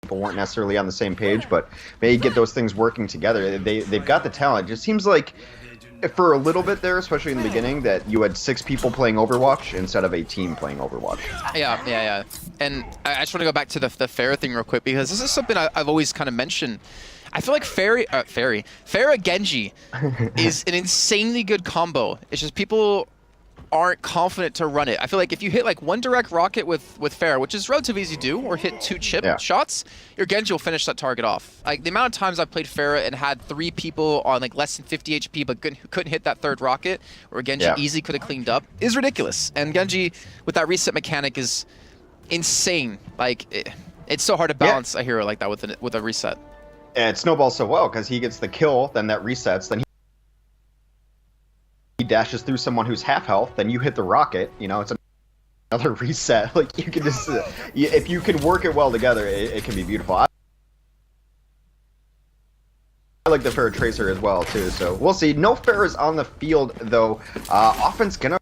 people weren't necessarily on the same page, but maybe get those things working together. They've got the talent. It just seems like for a little bit there, especially in the beginning, that you had 6 people playing Overwatch instead of a team playing Overwatch. Yeah. And I just want to go back to the Pharah thing real quick, because this is something I've always kind of mentioned. I feel like Pharah Genji is an insanely good combo. It's just people aren't confident to run it. I feel like if you hit like 1 direct rocket with Pharah, which is relatively easy to do, or hit 2 chip shots, your Genji will finish that target off. Like the amount of times I've played Pharah and had 3 people on like less than 50 HP but couldn't hit that 3rd rocket, or Genji easily could have cleaned up, is ridiculous. And Genji with that reset mechanic is insane. Like it's so hard to balance a hero like that with a reset. And it snowballs so well because he gets the kill, then that resets, then he dashes through someone who's half health, then you hit the rocket, you know, it's another reset. Like, you can just, if you can work it well together, it can be beautiful. I like the Pharah Tracer as well, too, so we'll see. No Pharah's on the field, though. Offense gonna...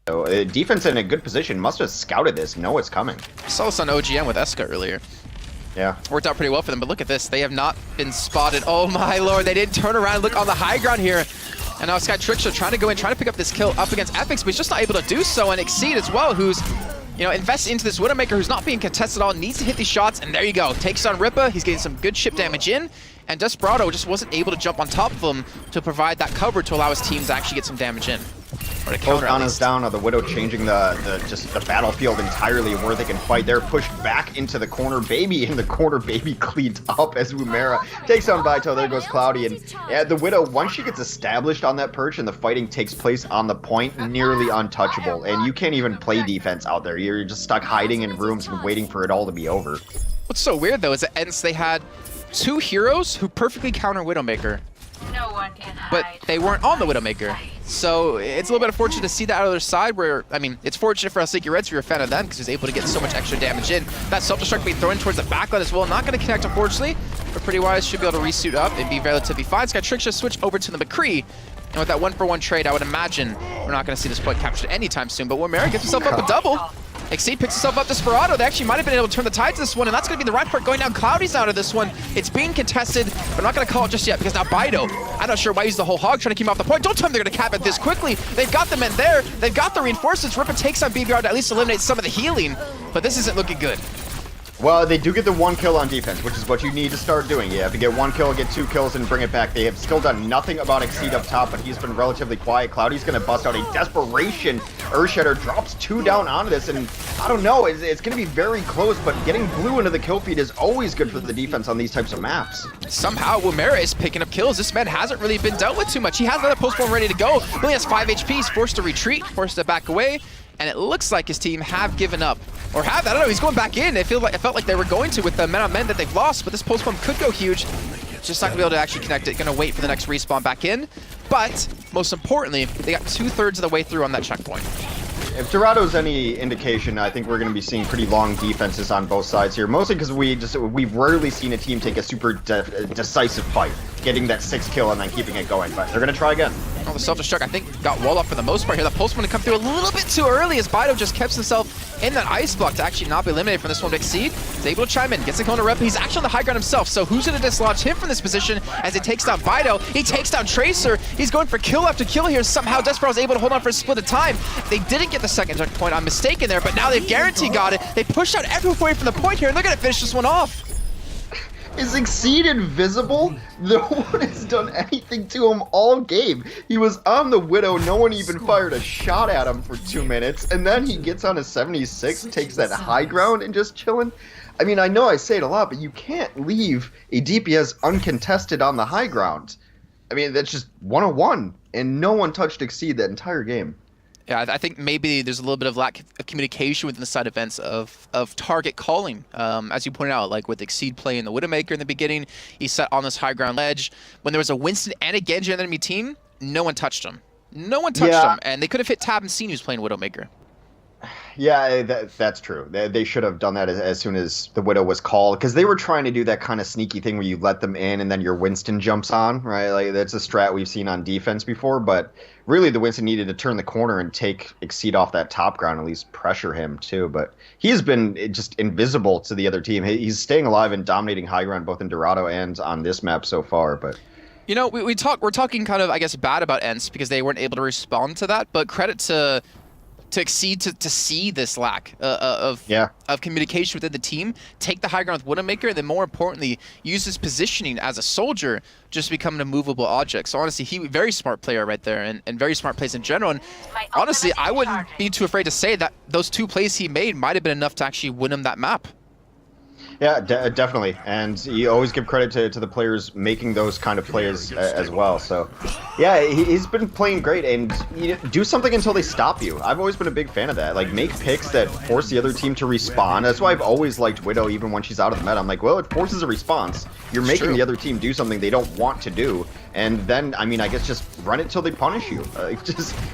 So, defense in a good position, must have scouted this, know it's coming. Saw this on OGN with Eska earlier. Yeah. Worked out pretty well for them, but look at this. They have not been spotted. Oh my lord, they didn't turn around and look on the high ground here. And now Sky Trickster trying to go in, trying to pick up this kill up against Epix, but he's just not able to do so. And Exceed as well, who's, you know, invests into this Widowmaker, who's not being contested at all, needs to hit these shots, and there you go. Takes on Rippa, he's getting some good chip damage in, and Desperado just wasn't able to jump on top of him to provide that cover to allow his team to actually get some damage in. Both Ana's down, the Widow changing the battlefield entirely where they can fight. They're pushed back into the corner. Baby in the corner. Baby cleaned up as Umera takes on Baito. There goes Cloudy. And yeah, the Widow, once she gets established on that perch and the fighting takes place on the point, nearly untouchable. And you can't even play defense out there. You're just stuck hiding in rooms and waiting for it all to be over. What's so weird, though, is that ENCE, they had 2 heroes who perfectly counter Widowmaker. No one can hide. But they weren't on the Widowmaker. So it's a little bit unfortunate to see that other side where, I mean, it's fortunate for Helsinki REDS if you're a fan of them because he's able to get so much extra damage in. That self-destruct being thrown towards the backline as well. Not going to connect, unfortunately, but Pretty Wise should be able to resuit up and be relatively fine. Sky Trickster switch over to the McCree. And with that 1-for-1 trade, I would imagine we're not going to see this point captured anytime soon. But Womera gets himself up a double. Exceed picks himself up Desperado. They actually might have been able to turn the tide to this one, and that's going to be the right part going down. Cloudy's out of this one. It's being contested, but I'm not going to call it just yet because now Baito, I'm not sure why he's the whole hog trying to keep him off the point. Don't tell me they're going to cap it this quickly. They've got the men there. They've got the reinforcements. Rippa takes on BBR to at least eliminate some of the healing, but this isn't looking good. Well, they do get the 1 kill on defense, which is what you need to start doing. You have to get 1 kill, get 2 kills, and bring it back. They have still done nothing about Exceed up top, but he's been relatively quiet. Cloudy's going to bust out a desperation. Earthshatter drops 2 down onto this, and I don't know, it's going to be very close, but getting blue into the kill feed is always good for the defense on these types of maps. Somehow, Womera is picking up kills. This man hasn't really been dealt with too much. He has another post-bomb ready to go. He only has 5 HP. He's forced to retreat, forced to back away. And it looks like his team have given up. Or have, I don't know, he's going back in. It felt like they were going to with the amount of men that they've lost, but this post-bomb could go huge. Just not gonna be able to actually connect it. Gonna wait for the next respawn back in. But, most importantly, they got 2/3 of the way through on that checkpoint. If Dorado's any indication, I think we're going to be seeing pretty long defenses on both sides here. Mostly because we've rarely seen a team take a super decisive fight, getting that 6 kill and then keeping it going. But they're going to try again. Oh, the self-destruct, I think, got walled off for the most part here. The pulse want to come through a little bit too early as Baito just kept himself in that ice block to actually not be eliminated from this one. Exceed is able to chime in, gets a Kona rep. He's actually on the high ground himself, so who's going to dislodge him from this position as he takes down Baito? He takes down Tracer. He's going for kill after kill here. Somehow Desperado's able to hold on for a split of time. They didn't get the second checkpoint. I'm mistaken there, but now they've guaranteed got it. They pushed out everyone away from the point here, and they're going to finish this one off. Is Exceed invisible? No one has done anything to him all game. He was on the Widow, no one even fired a shot at him for 2 minutes, and then he gets on a 76, takes that high ground and just chilling. I mean, I know I say it a lot, but you can't leave a DPS uncontested on the high ground. I mean, that's just 101, and no one touched Exceed that entire game. Yeah, I think maybe there's a little bit of lack of communication within the side events of target calling. As you pointed out, like with Exceed playing the Widowmaker in the beginning, he sat on this high ground ledge. When there was a Winston and a Genji on the enemy team, no one touched him. No one touched him, and they could have hit Tab and seen who's playing Widowmaker. Yeah, that's true. They should have done that as soon as the Widow was called, because they were trying to do that kind of sneaky thing where you let them in and then your Winston jumps on, right? Like that's a strat we've seen on defense before, but really the Winston needed to turn the corner and take Exceed off that top ground, at least pressure him too. But he's been just invisible to the other team. He's staying alive and dominating high ground both in Dorado and on this map so far, but... You know, we're talking kind of, I guess, bad about ENCE because they weren't able to respond to that, but credit to Exceed to see this lack of communication within the team, take the high ground with Widowmaker, and then more importantly, use his positioning as a soldier just to become an immovable object. So honestly, very smart player right there, and very smart plays in general. And honestly, I wouldn't be too afraid to say that those 2 plays he made might have been enough to actually win him that map. Yeah, definitely. And you always give credit to the players making those kind of plays as well. So, yeah, he's been playing great. And do something until they stop you. I've always been a big fan of that. Like, make picks that force the other team to respond. That's why I've always liked Widow, even when she's out of the meta. I'm like, well, it forces a response. You're making the other team do something they don't want to do. And then, I mean, I guess just run it till they punish you.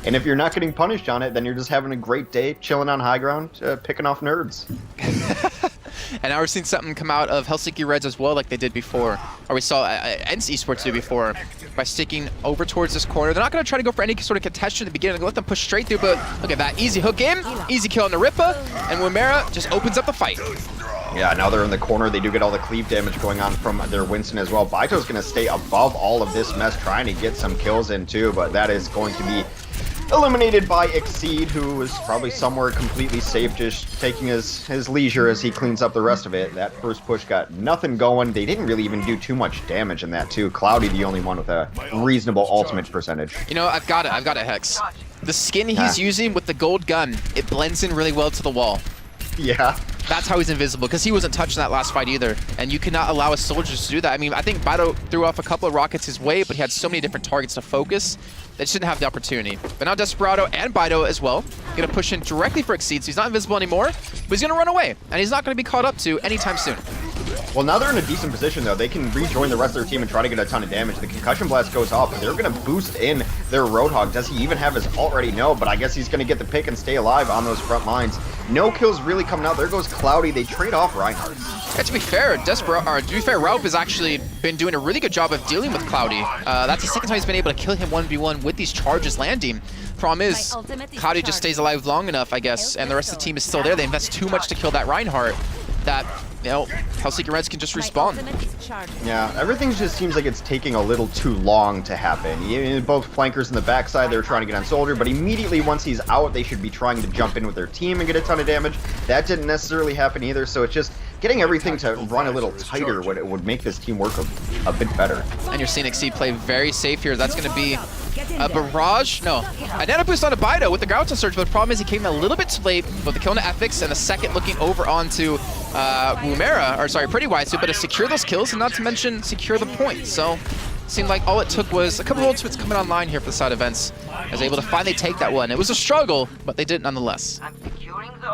And if you're not getting punished on it, then you're just having a great day, chilling on high ground, picking off nerds. And now we're seeing something come out of Helsinki REDS as well, like they did before, or we saw ENCE Esports do before, by sticking over towards this corner. They're not going to try to go for any sort of contention at the beginning. They're going to let them push straight through, but look at that. Easy hook in, easy kill on the Rippa, and Wimera just opens up the fight. Yeah, now they're in the corner. They do get all the cleave damage going on from their Winston as well. Baito's going to stay above all of this mess, trying to get some kills in too, but that is going to be eliminated by Exceed, who is probably somewhere completely safe, just taking his leisure as he cleans up the rest of it. That first push got nothing going. They didn't really even do too much damage in that too. Cloudy, the only one with a reasonable ultimate percentage. You know, I've got it, Hex. The skin he's using with the gold gun, it blends in really well to the wall. Yeah. That's how he's invisible, because he wasn't touching that last fight either, and you cannot allow his soldiers to do that. I mean, I think Baito threw off a couple of rockets his way, but he had so many different targets to focus that shouldn't have the opportunity. But now Desperado and Baito as well, gonna push in directly for Exceed, so he's not invisible anymore, but he's gonna run away, and he's not gonna be caught up to anytime soon. Well, now they're in a decent position, though. They can rejoin the rest of their team and try to get a ton of damage. The Concussion Blast goes off, but they're going to boost in their Roadhog. Does he even have his ult ready? No, but I guess he's going to get the pick and stay alive on those front lines. No kills really coming out. There goes Cloudy. They trade off Reinhardt. Yeah, to be fair, Raup has actually been doing a really good job of dealing with Cloudy. That's the second time he's been able to kill him 1v1 with these charges landing. Problem is, Cloudy just stays alive long enough, I guess, and the rest of the team is still there. They invest too much to kill that Reinhardt that, you know, Helsinki REDS can just respawn. Yeah, everything just seems like it's taking a little too long to happen. Both flankers in the backside, they're trying to get on Soldier, but immediately once he's out, they should be trying to jump in with their team and get a ton of damage. That didn't necessarily happen either, so it's just getting everything to run a little tighter would make this team work a bit better. And you're seeing Exceed play very safe here. That's going to be a barrage. No, a nano boost on a Baito with the Groucho Surge, but the problem is he came a little bit too late with the kill into Ethics and the second looking over onto Wumera, or sorry, Pretty Wise, but to secure those kills and not to mention secure the point. So seemed like all it took was a couple of ultimates coming online here for the side of ENCE. I was able to finally take that one. It was a struggle, but they did nonetheless.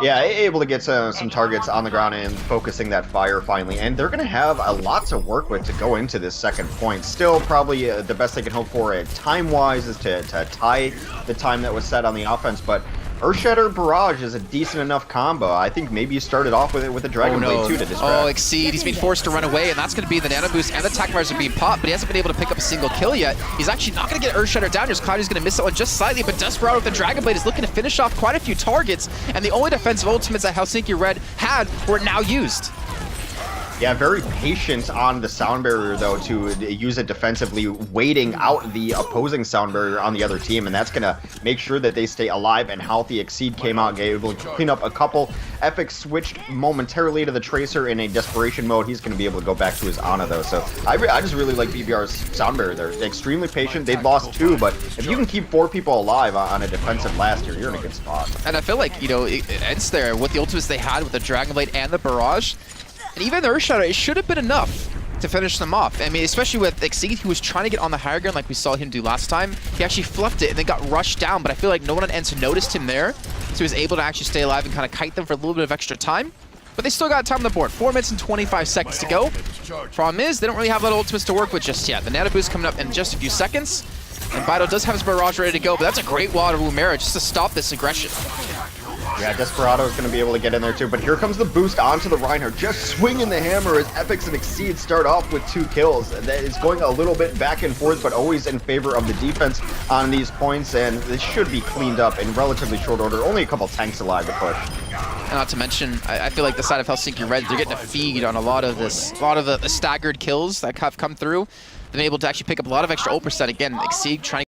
Yeah, able to get some targets on the ground and focusing that fire finally. And they're going to have a lot to work with to go into this second point. Still, probably the best they can hope for time-wise is to tie the time that was set on the offense. But Earthshatter Barrage is a decent enough combo. I think maybe you started off with it with a Dragon Blade too to distract. Oh, Exceed. He's being forced to run away, and that's going to be the Nano Boost and the attack fires are being popped, but he hasn't been able to pick up a single kill yet. He's actually not going to get Earthshatter down. Just Cloudy's going to miss that one just slightly, but Desperado with the Dragon Blade is looking to finish off quite a few targets, and the only defensive ultimates that Helsinki Red had were now used. Yeah, very patient on the sound barrier, though, to use it defensively, waiting out the opposing sound barrier on the other team, and that's going to make sure that they stay alive and healthy. Exceed came out, able to clean up a couple. Epic switched momentarily to the Tracer in a desperation mode. He's going to be able to go back to his Ana, though, so I just really like BBR's sound barrier. They're extremely patient. They've lost 2, but if you can keep 4 people alive on a defensive last year, you're in a good spot. And I feel like, you know, ENCE there, with the ultimates they had with the Dragon Blade and the Barrage, and even the Earthshatter, it should have been enough to finish them off. I mean, especially with Exceed, who was trying to get on the higher ground like we saw him do last time. He actually fluffed it and then got rushed down, but I feel like no one on ENCE noticed him there, so he was able to actually stay alive and kind of kite them for a little bit of extra time. But they still got time on the board. 4 minutes and 25 seconds to go. Problem is, they don't really have a lot of ultimates to work with just yet. The Nano Boost coming up in just a few seconds, and Baito does have his Barrage ready to go, but that's a great wall to Wumera just to stop this aggression. Yeah, Desperado is going to be able to get in there too, but here comes the boost onto the Reinhardt. Just swinging the hammer as Epics and Exceed start off with 2 kills. That is going a little bit back and forth, but always in favor of the defense on these points, and this should be cleaned up in relatively short order. Only a couple tanks alive to push. And not to mention, I feel like the side of Helsinki REDS, they're getting a feed on a lot of the staggered kills that have come through. They've been able to actually pick up a lot of extra ult percent. Again, Exceed trying